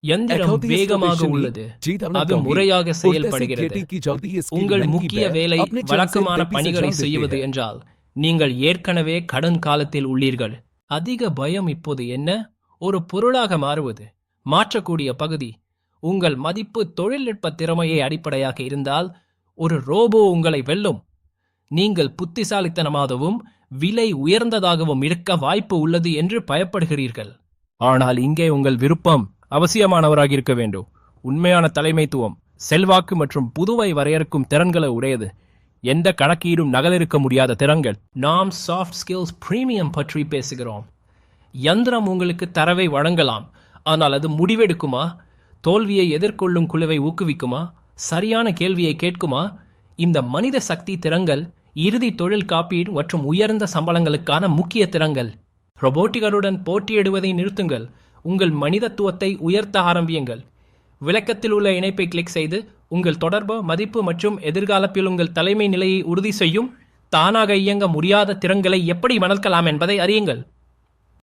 எந்திரம் வேகமாக உள்ளது, அது முறையாக செயல்படுகிறது. உங்கள் முக்கிய வேலை வழக்கமான பணிகளை செய்வது என்றால் நீங்கள் ஏற்கனவே கடன் காலத்தில் உள்ளீர்கள். அதிக பயம் இப்போது என்ன? ஒரு பொருளாக மாறுவது. மாற்றக்கூடிய பகுதி உங்கள் மதிப்பு தொழில்நுட்ப திறமையை அடிப்படையாக இருந்தால் ஒரு ரோபோ உங்களை வெல்லும். நீங்கள் புத்திசாலித்தனமாகவும் விலை உயர்ந்ததாகவும் இருக்க வாய்ப்பு உள்ளது என்று பயப்படுகிறீர்கள். ஆனால் இங்கே உங்கள் விருப்பம் அவசியமானவராக இருக்க வேண்டும். உண்மையான தலைமைத்துவம் செல்வாக்கு மற்றும் புதுவை வரையறுக்கும் திறன்களை உடையது. எந்த கணக்கீடும் நகலெடுக்க முடியாத திறன்கள். நாம் சாஃப்ட் ஸ்கில்ஸ் பிரீமியம் பற்றி பேசுகிறோம். யந்திரம் உங்களுக்கு தரவை வழங்கலாம், ஆனால் அது முடிவெடுக்குமா? தோல்வியை எதிர்கொள்ளும் குழுவை ஊக்குவிக்குமா? சரியான கேள்வியை கேட்குமா? இந்த மனித சக்தி திறன்கள் இறுதி தொழில் காப்பீடு மற்றும் உயர்ந்த சம்பளங்களுக்கான முக்கிய திறன்கள். ரொபோட்டிகளுடன் போட்டியிடுவதை நிறுத்துங்கள். உங்கள் மனிதத்துவத்தை உயர்த்த ஆரம்பியுங்கள். விளக்கத்தில் உள்ள இணைப்பை கிளிக் செய்து உங்கள் தொடர்பு மதிப்பு மற்றும் எதிர்காலத்தில் உங்கள் தலைமை நிலையை உறுதி செய்யும் தானாக இயங்க முடியாத திறன்களை எப்படி வளர்க்கலாம் என்பதை அறியுங்கள்.